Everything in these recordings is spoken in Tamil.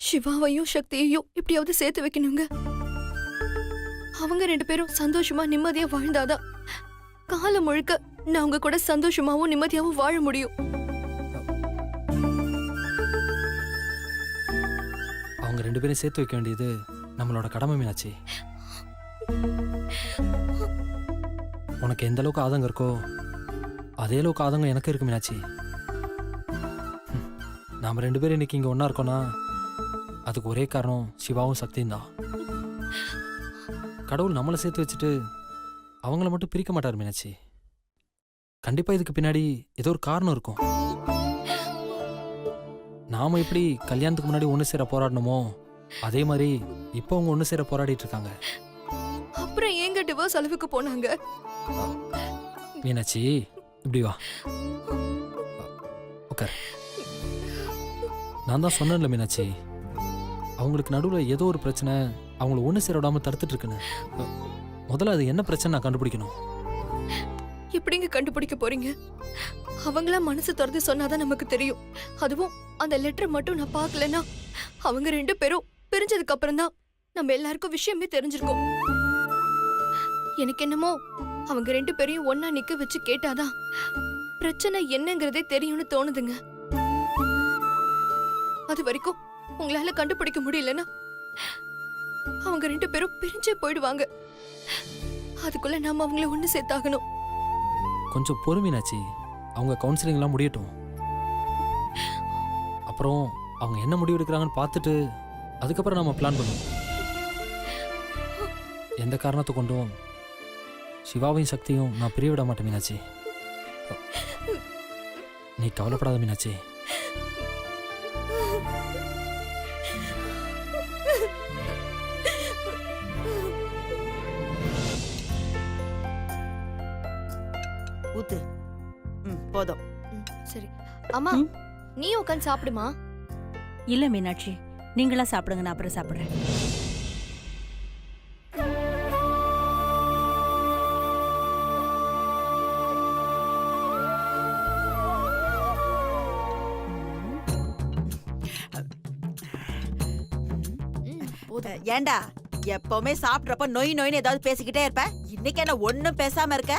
சிவாவையும் சக்தியையும் எப்படியாவது சேர்த்து வைக்கணுங்க. அவங்க 2 பேரும் சந்தோஷமா நிம்மதியா வாழ்ந்தாதான் காலம் முழுக்க நான் அவங்க கூட சந்தோஷமாவும் நிம்மதியாவும் வாழ முடியும். அவங்க 2 பேரும் சேர்த்து வைக்க வேண்டியது நம்மளோட கடமை மீனாட்சி. உனக்கு எந்த அளவுக்கு ஆதங்கம் இருக்கோ அதே அளவுக்கு ஆதங்கம் எனக்கு இருக்கு மீனாட்சி. நாம 2 பேரும் இன்னைக்கு இங்க ஒன்னா இருக்கோம்னா அதுக்கு ஒரே காரணம் சிவாவும் சக்தியும் தான். கடவுள் நம்மளை சேர்த்து வச்சுட்டு அவங்கள மட்டும் பிரிக்க மாட்டார் மீனாட்சி. கண்டிப்பா இதுக்கு பின்னாடி ஏதோ ஒரு காரணம் இருக்கும். நாம எப்படி கல்யாணத்துக்கு முன்னாடி ஒண்ணு சேர போராடணுமோ அதே மாதிரி இப்போ அவங்க ஒண்ணு சேர போராடிட்டு இருக்காங்க. அப்புறம் ஏங்க டிவோர்ஸ் அளவுக்கு போனாங்க? மீனாட்சி இப்படி வா உட்கார். நான் தான் சொன்னேன்ல மீனாட்சி, அவங்களுக்கு நடுவில் ஏதோ ஒரு பிரச்சனை அவங்கள ஒன்று சேர விடாம தடுத்துட்டு இருக்குன்னு. முதல்ல அது என்ன பிரச்சனை நான் கண்டுபிடிக்கணும். எப்படிங்க கண்டுபிடிக்க போறீங்க? அவங்களா மனசு திறந்து சொன்னாதான் நமக்கு தெரியும். அதுவும் அந்த லெட்டர் மட்டும் நான் பார்க்கலன்னா அவங்க 2 பேரும் பிரிஞ்சதுக்கு அப்புறம் தான் நம்ம எல்லாருக்கும் விஷயமே தெரிஞ்சிருக்கும். எனக்கு என்னமோ அவங்க 2 பேரையும் ஒன்னா நிக்க வச்சு கேட்டாதான் பிரச்சனை என்னங்கிறதே தெரியும்னு தோணுதுங்க. அது வரைக்கும் உங்களால கண்டுபிடிக்க முடியலன்னா அவங்க 2 பேரும் பிரிஞ்சே போயிடுவாங்க. அதுக்குள்ள நாம அவங்கள ஒண்ணு சேர்த்தாகணும். கொஞ்சம் பொறுமையாச்சு, அவங்க கவுன்சிலிங் எல்லாம் முடியட்டும். அப்புறம் அவங்க என்ன முடிவு எடுக்கிறாங்கன்னு பார்த்துட்டு அதுக்கப்புறம் நம்ம பிளான் பண்ணுவோம். எந்த காரணத்தை கொண்டும் சிவாவையும் சக்தியும் நான் பிரிய விட மாட்டேன் மீனாட்சி. நீ கவலைப்படாத மீனாட்சி. ஊத்து. போதும். சரி அம்மா, நீ உட்காந்து சாப்பிடுமா? இல்ல மீனாட்சி, நீங்களா சாப்பிடுங்க, நான் அப்புறம் சாப்பிடுறேன். ஏண்டா எப்பவுமே சாப்பிட்றப்ப நொய் நொய்னு ஏதாவது பேசிக்கிட்டே இருப்ப, இன்னைக்கு என்ன ஒண்ணும் பேசாம இருக்க?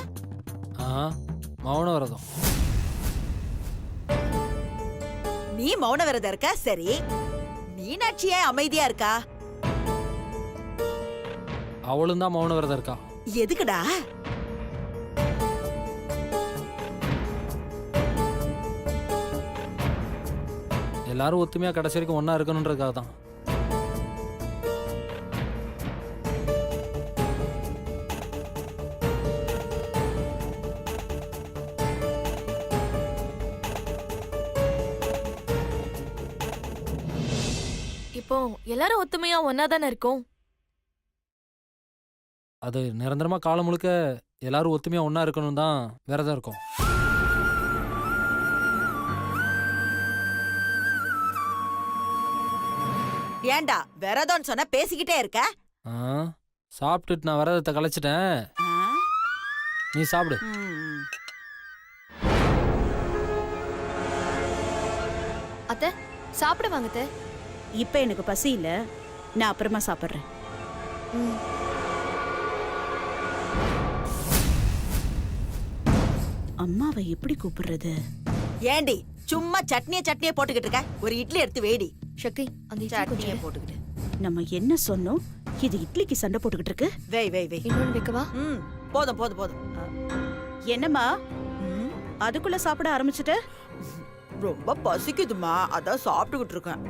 மௌன விரதம். நீ மௌன விரதம் இருக்க? சரி, மீனாட்சி ஏன் அமைதியா இருக்கா? அவளும் தான் மௌன விரதம் இருக்கா. எதுக்குடா? எல்லாரும் ஒத்துமையா கடைசி வரைக்கும் ஒன்னா இருக்கணும்ன்றதுக்காக தான். இப்போ எல்லாரும் ஒத்துமையா ஒன்னாதானே இருக்கோம். அது நிரந்தரமா காலம் முழுக்க எல்லாரும் ஒத்துமையா ஒன்னா இருக்கணும் தான் விரதம் இருக்கும். ஏண்டா விரதம்னு சொன்ன பேசிக்கிட்டே இருக்க? சாப்பிட்டுட்டு நான் விரதத்தை கலைச்சிட்டேன், நீ சாப்பிடு. அத்தை சாப்பிட வாங்க. இப்ப எனக்கு பசி இல்ல, நான் அப்புறமா சாப்பிடுறேன். அம்மாவை எப்படி கூப்பிடுறது? ஏண்டி சும்மா சட்னியை போட்டுக்கிட்டு இருக்க? ஒரு இட்லி எடுத்து வேடி. சக்தி, அந்த சட்னியை போட்டுக்கிட்டு நம்ம என்ன சொன்னோம்? இது இட்லிக்கு சண்டை போட்டுக்கிட்டு இருக்கு. வை. இன்னொன்னு வைக்கவா? போதும். என்னம்மா அதுக்குள்ள சாப்பிட ஆரம்பிச்சுட்ட? ரொம்ப பசிக்குதுமா, அதான் சாப்பிட்டுக்கிட்டு இருக்கேன்.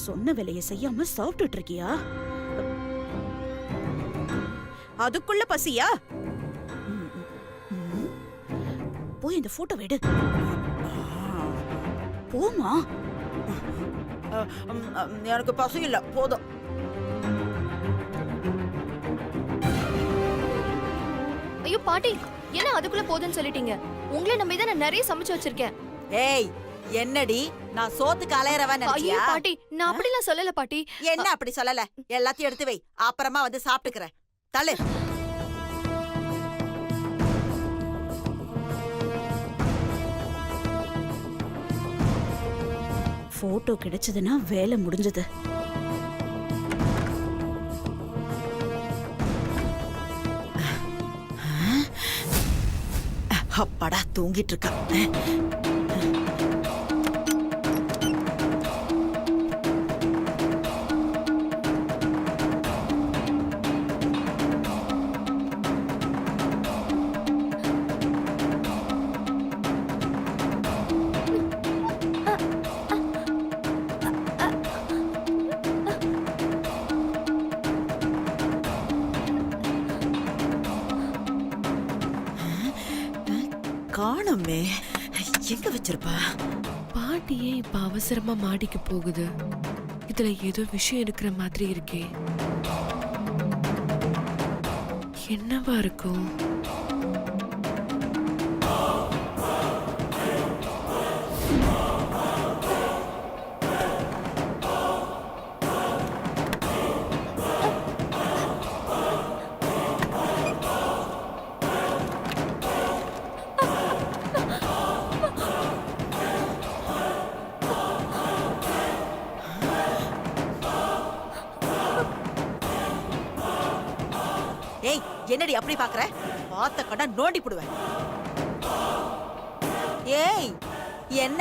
சொன்ன வேலையை செய்யாம சாப்பிட்டுட்டு இருக்கியா? அதுக்குள்ள பசியா? போய் இந்த போட்டோ எடு. போமா. எனக்கு பசி இல்ல, போதும். ஐயோ பாட்டி, என்ன அதுக்குள்ள போதுன்னு சொல்லிட்டீங்க? உங்களை நம்பி தான் நான் நிறைய சமைச்சு வச்சிருக்கேன். ஏய் என்னடி, நான் சோத்துக்கு அலையறவன் ஐயோ நினைச்சியா? பாட்டி, நான் அப்படிலாம் சொல்லல பாட்டி. என்ன அப்படி சொல்லல? எல்லாத்தையும் எடுத்து வை, அப்புறமா வந்து சாப்பிட்டுக்கிறேன். தள்ளு. போட்டோ கிடைச்சதுன்னா வேலை முடிஞ்சது. அப்பாடா தூங்கிட்டு இருக்கா. காணுமே, எங்க வச்சிருப்பா? பாட்டியே இப்ப அவசரமா மாடிக்கு போகுது. இதுல ஏதோ விஷயம் இருக்கிற மாதிரி இருக்கே. என்னவா இருக்கும்? ஏய், என்னடி அப்படி பாக்குற? பார்த்த கண்ணா நோண்டி போடுவேன். ஏய், என்ன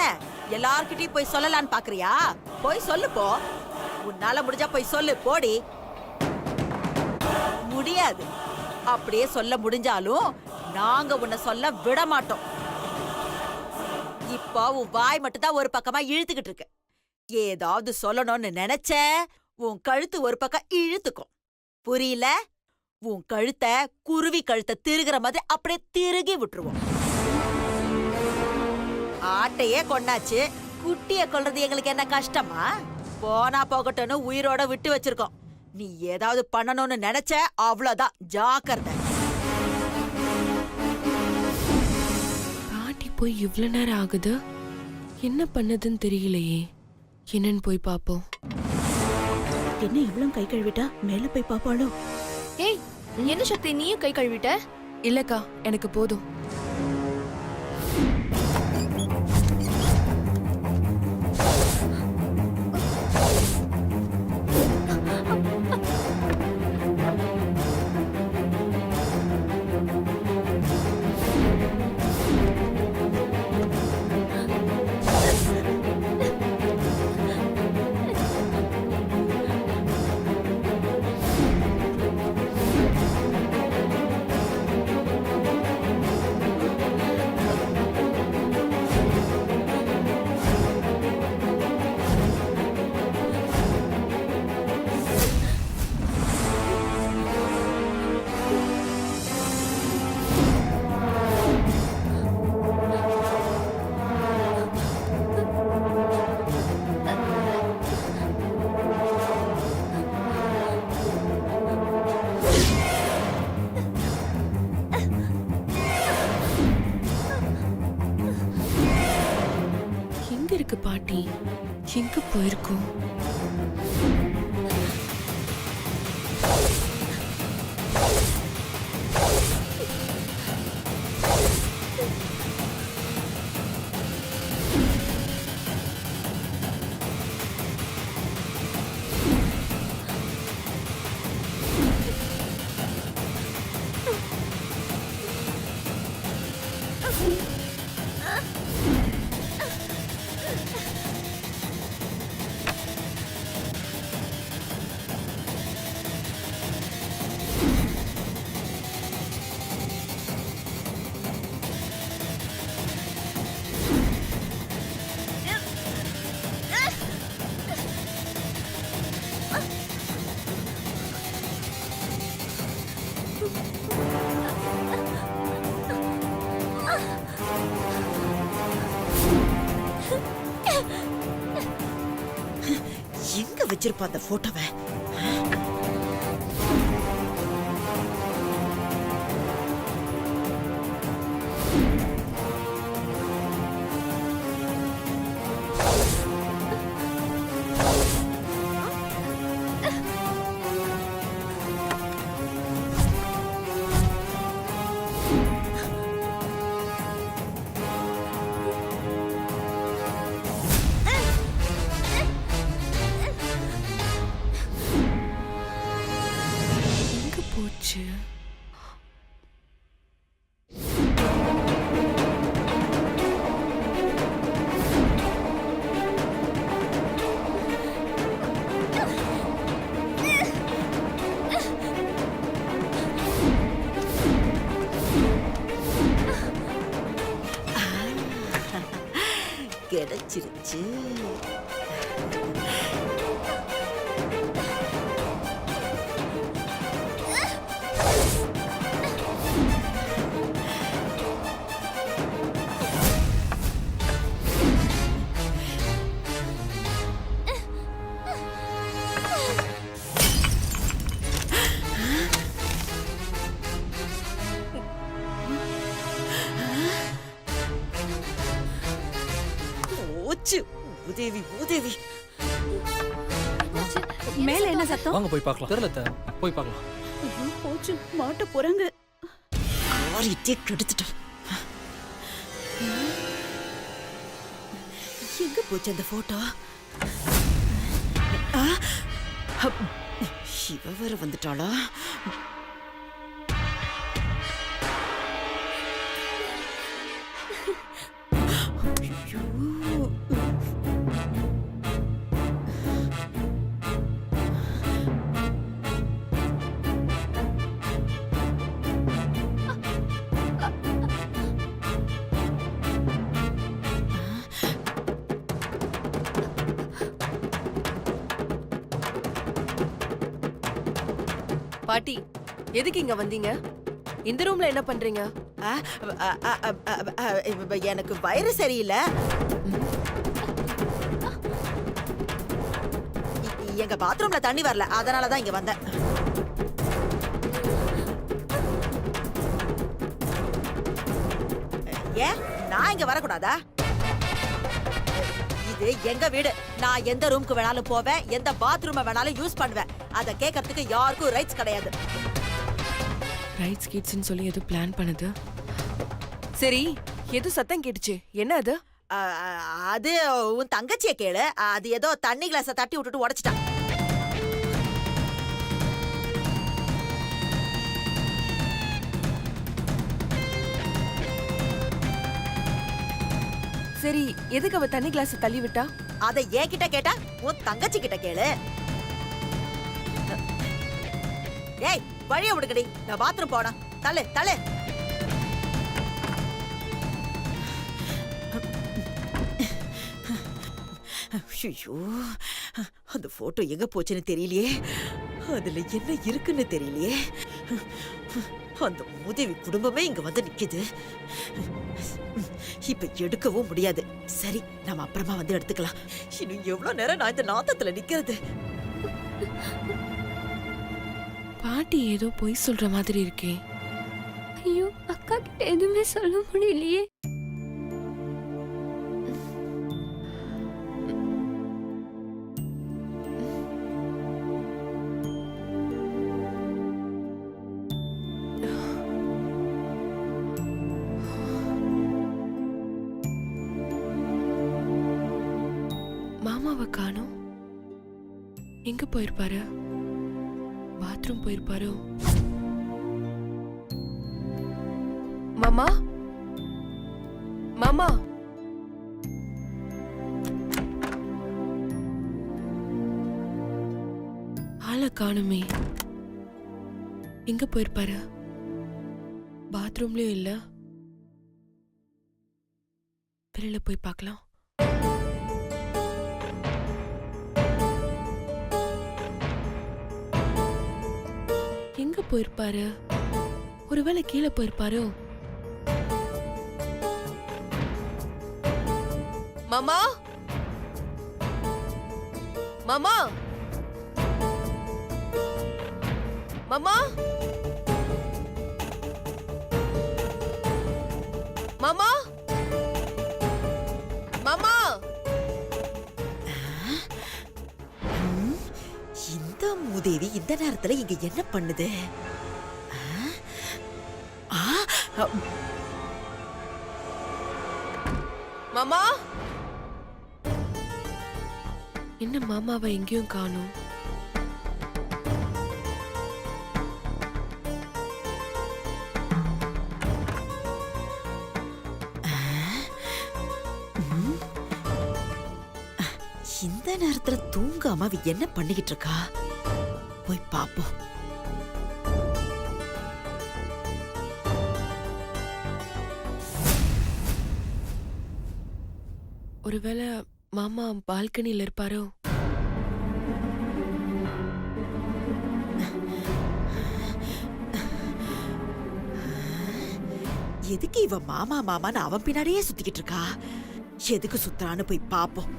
எல்லார்கிட்டயும் போய் சொல்லலான்னு பாக்குறியா? போய் சொல்லு போ. உன்னால முடிஞ்சா போய் சொல்லு போடி. முடியாது. அப்படியே சொல்ல முடிஞ்சாலும் நாங்க உன்னை சொல்ல விட மாட்டோம். இப்போ உன் வாய் மட்டும் தான் ஒரு பக்கமா இழுத்துக்கிட்டு இருக்கு. ஏதாவது சொல்லணும்னு நினைச்ச உன் கழுத்து ஒரு பக்கம் இழுத்துக்கும். புரியல? உன் கழுத்தை குருவி கழுத்தை திருகிற மாதிரி அப்படியே திருகி விட்டுருவோம். ஆட்டையே கொண்டாச்சு, குட்டிய கொல்றது எங்களுக்கு என்ன கஷ்டமா? போனா போகட்டும்னு உயிரோட விட்டு வச்சிருக்கோம். நீ ஏதாவது பண்ணணும்னு நினைச்ச அவ்வளவுதான், ஜாக்கிரதை. பாட்டி போய் இவ்வளவு நேரம் ஆகுது. என்ன பண்ணதுன்னு தெரியலையே. என்னன்னு போய் பாப்போம். என்ன இவ்வளவு கை கழுவிட்டா? மேல போய் பாப்பாளோ? ஏய், என்ன சக்தி நீயும் கை கழுவிட்ட? இல்லக்கா, எனக்கு போதும். எங்க இருக்கு பாட்டி? எங்க போயிருக்கோம்? எங்க வச்சிருப்பா அந்த போட்டோவை? ஆச்சு? கிடைச்சிருச்சு. போச்சு. உதவி உதவி. மேல என்ன சத்தம்? வாங்க போய் பார்க்கலாம். தெரியல அத்தை. போய் பார்க்கலாம். ஐயோ போச்சு, மாட்ட போறாங்க. காரியத்தை கெடுத்துட்டோம். எங்க போச்சு அந்த போட்டோ? இவ வேற வந்துட்டாளா? ஐயோ. பாட்டி, எதுக்கு இங்க வந்தீங்க? இந்த ரூம்ல என்ன பண்றீங்க? அ, அ, அ, அ, அ, எனக்கு வயிறு சரியில்லை. எங்க பாத்ரூம்ல தண்ணி வரல, அதனாலதான் இங்க வந்தேன். ஏன் நான் இங்க வரக்கூடாதா? இது எங்க வீடு. நான் எந்த ரூமுக்கு வேணாலும் போவேன், எந்த பாத்ரூம் வேணாலும் யூஸ் பண்ணுவேன். அத கேட்கறதுக்கு யாருக்கும் ரைட்ஸ் கிடையாது. ரைட்ஸ் கிட்ஸ்னு சொல்லி எது பிளான் பண்ணுது? சரி, எது சத்தம் கேட்டுச்சு? என்ன அது? அது உன் தங்கச்சிய கேளு. அது ஏதோ தண்ணி கிளாஸ தட்டி விட்டுட்டு உடைச்சிட்டான். சரி, எதுக்கு அவ தண்ணி கிளாஸ் தள்ளி விட்டா? அதை என்கிட்ட கேட்டா உன் தங்கச்சி கிட்ட கேளு. ஏய், வழிய விடுங்கடி, நான் பாத்ரூம் போனா. தள்ளு தள்ளு. ஐயோ, அந்த போட்டோ எங்க போச்சுன்னு தெரியலையே. அதுல என்ன இருக்குன்னு தெரியலையே. அந்த உதவி குடும்பமே இங்க வந்து நிக்குது. இப்ப எடுக்கவும் முடியாது. சரி, நம்ம அப்புறமா வந்து எடுத்துக்கலாம். இன்னும் எவ்வளவு நேரம் நான் இந்த நாத்தத்துல நிக்கிறது? பாட்டி ஏதோ பொய் சொல்ற மாதிரி இருக்கே. ஐயோ, அக்கா கிட்ட எதுவுமே சொல்ல முடியலையே. மாமாவை காணோம். எங்க போயிருப்பாரு? பாத்ரூம் போயிருப்பாரோ? மாமா, மாமா, ஆளை காணுமே. எங்க போயிருப்பாரு? பாத்ரூம்லயும் இல்ல. வெளியில போய் பார்க்கலாம். எங்க போயிருப்பாரு? ஒருவேளை கீழே போயிருப்பாரோ? மாமா, மாமா, மாமா, மாமா, மாமா. இந்த மூதேவி இந்த நேரத்துல இங்க என்ன பண்ணுது? மாமா, என்ன மாமாவை எங்கேயும் காணோம். இந்த நேரத்துல தூங்காம அவ என்ன பண்ணிக்கிட்டு இருக்கா? போய் பாப்போம். ஒருவேளை மாமா பால்கனில இருப்பாரோ? எதுக்கு இவ மாமா மாமான்னு அவன் பின்னாடியே சுத்திக்கிட்டு இருக்கா? எதுக்கு சுத்துறான்னு போய் பாப்போம்.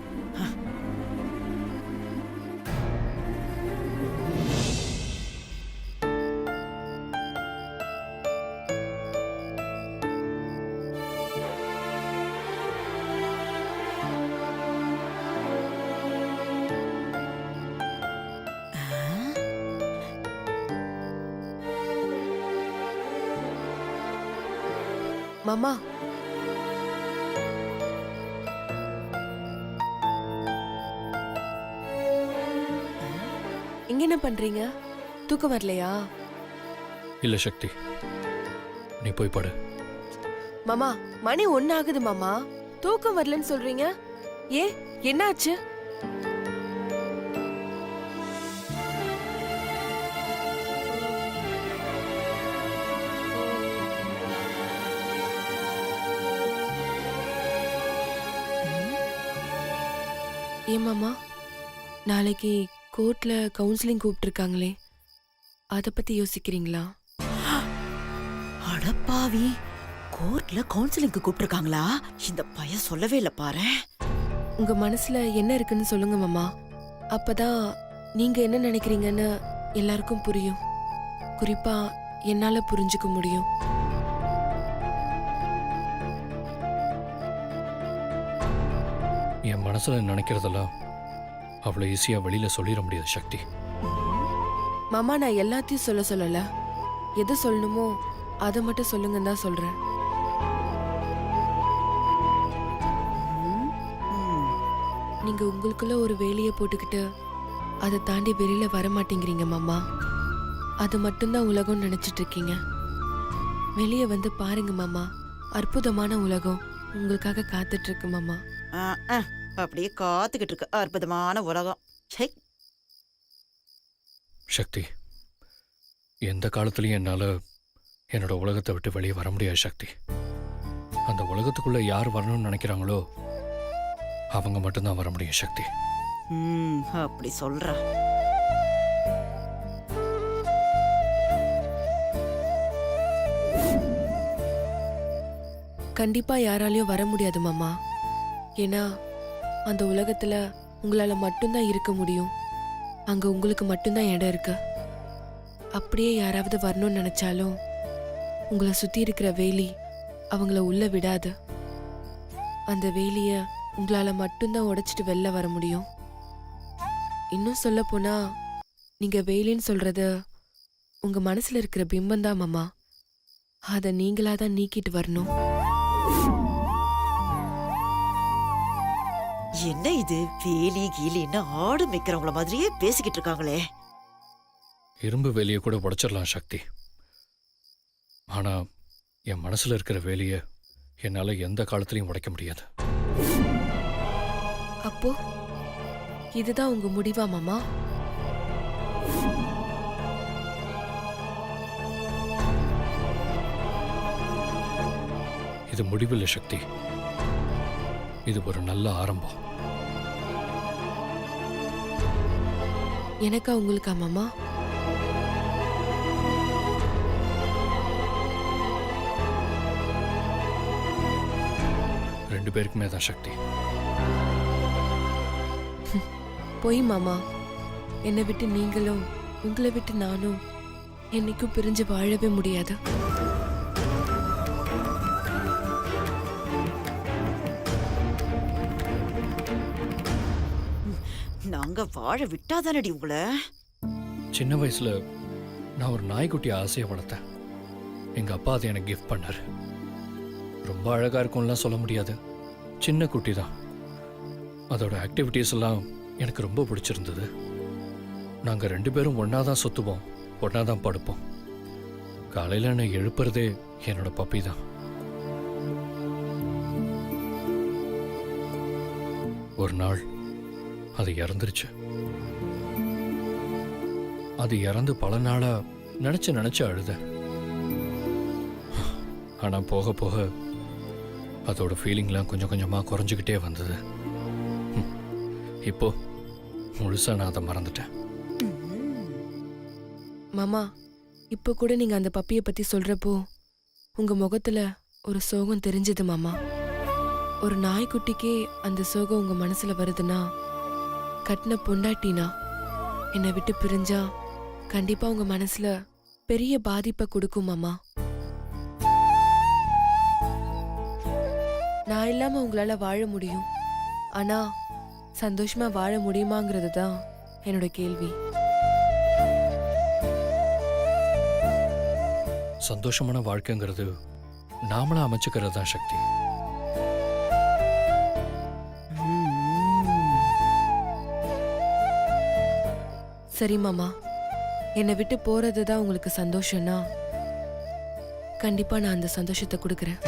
மாமா, இங்க என்ன பண்றீங்க? தூக்கம் வரலையா? இல்ல சக்தி, நீ போய் படு. மாமா, மணி 1 ஆகுது மாமா. தூக்கம் வரலன்னு சொல்றீங்க. என்னாச்சு? ஏன் மாமா, நாளைக்கு கோர்ட்ல கவுன்சிலிங் கூப்பிட்டுருக்காங்களே, அத பத்தி யோசிக்கிறீங்களா? அடப்பாவி, கோர்ட்ல கவுன்சிலிங்க்கு கூப்பிட்டிருக்காங்களா? இந்த பையன் சொல்லவே இல்ல பாரு. உங்க மனசுல என்ன இருக்குன்னு சொல்லுங்க மாமா. அப்பதான் நீங்க என்ன நினைக்கிறீங்கன்னு எல்லாருக்கும் புரியும். குறிப்பா என்னால புரிஞ்சுக்க முடியும். என் மனசுல நினைக்கிறதெல்லாம் அவ்வளோ ஈஸியா வெளியில சொல்லிட முடியாது சக்தி. மாமா, நான் எல்லாத்தையும் சொல்லல. எது சொல்லணுமோ அதை மட்டும் சொல்லுங்கன்னு தான் சொல்றேன். நீங்க உங்களுக்குள்ள ஒரு வேலையை போட்டுக்கிட்டு அதை தாண்டி வெளியில வர மாட்டேங்கிறீங்க மாமா. அது மட்டும்தான் உலகம் நினைச்சிட்டு இருக்கீங்க. வெளியே வந்து பாருங்க மாமா, அற்புதமான உலகம் உங்களுக்காக காத்துட்டு இருக்கு மாமா. அப்படியே காத்துக்கிட்டு இருக்கு அற்புதமான உலகம். சக்தி, எந்த காலத்துலயும் என்னால என்னோட உலகத்தை விட்டு வெளியே வர முடியாது சக்தி. அந்த உலகத்துக்குள்ள யார் வரணும்னு நினைக்கிறாங்களோ அவங்க மட்டும்தான் வர முடியும் சக்தி. அப்படி சொல்ற. கண்டிப்பா யாராலையும் வர முடியாது மாமா. ஏன்னா அந்த உலகத்துல உங்களால மட்டும்தான் இருக்க முடியும். அங்க உங்களுக்கு மட்டும்தான் இடம் இருக்கு. அப்படியே யாராவது வரணும்னு நினைச்சாலும் உங்களை சுத்தி இருக்கிற வேலி அவங்கள உள்ள விடாது. அந்த வேலிய உங்களால மட்டும்தான் உடைச்சிட்டு வெளில வர முடியும். இன்னும் சொல்ல போனா நீங்க வேலின்னு சொல்றது உங்க மனசுல இருக்கிற பிம்பம் தான் மாமா. அத நீங்களாதான் நீக்கிட்டு வரணும். என்ன இது வேலி கீலின்னு ஆடு மேய்க்கிறவங்கள மாதிரியே பேசிக்கிட்டு இருக்காங்களே. இரும்பு வேலியை கூட உடைச்சிடலாம் சக்தி. ஆனா என் மனசுல இருக்கிற வேலியை என்னால எந்த காலத்திலையும் உடைக்க முடியாது. அப்போ இதுதான் உங்க முடிவா மாமா? இது முடிவில்லை சக்தி, இது ஒரு நல்ல ஆரம்பம். எனக்கா உங்களுக்கா மாமா? ரெண்டு பேருக்குமே தான் சக்தி. போய் மாமா, என்னை விட்டு நீங்களும் உங்களை விட்டு நானும் என்னைக்கும் பிரிஞ்சு வாழவே முடியாது. நாங்க வாழ விட்டாதானடி உங்களை. சின்ன வயசுல நான் ஒரு நாய்க்குட்டி ஆசையை வளர்த்தேன். எங்க அப்பா அதை எனக்கு கிஃப்ட் பண்ணாரு. ரொம்ப அழகா இருக்கும்லாம் சொல்ல முடியாது, சின்ன குட்டி தான். அதோட ஆக்டிவிட்டீஸ் எல்லாம் எனக்கு ரொம்ப பிடிச்சிருந்தது. நாங்க ரெண்டு பேரும் ஒன்னா தான் சுத்துவோம், ஒன்னா தான் படுப்போம். காலையில என்னை எழுப்புறதே என்னோட பப்பி தான். ஒரு நாள் அது இறந்துருச்சு. அது இறந்து பல நாளா நினைச்சு நினைச்சு அழுத. ஆனா போக போக அதோட ஃபீலிங்லாம் கொஞ்சம் கொஞ்சமா குறைஞ்சுக்கிட்டே வந்தது. இப்போ முழுசா நான் அதை மறந்துட்டேன். மாமா, இப்போ கூட நீங்க அந்த பப்பியை பத்தி சொல்றப்போ உங்க முகத்துல ஒரு சோகம் தெரிஞ்சது மாமா. ஒரு நாய்க்குட்டிக்கே அந்த சோகம் உங்க மனசுல வருதுன்னா, கட்டின பொண்டாட்டினா என்னை விட்டு பிரிஞ்சா கண்டிப்பா உங்க மனசுல பெரிய பாதிப்பை கொடுக்கும் மாமா. நான் இல்லாம உங்களால வாழ முடியும், ஆனா சந்தோஷமா வாழ முடியுமாங்கிறது தான் என்னோட கேள்வி. சந்தோஷமான வாழ்க்கைங்கிறது நாமளா அமைச்சுக்கிறது தான் சக்தி. சரி மாமா, என்னை விட்டு போறது தான் உங்களுக்கு சந்தோஷம்னா கண்டிப்பா நான் அந்த சந்தோஷத்தை கொடுக்கறேன்.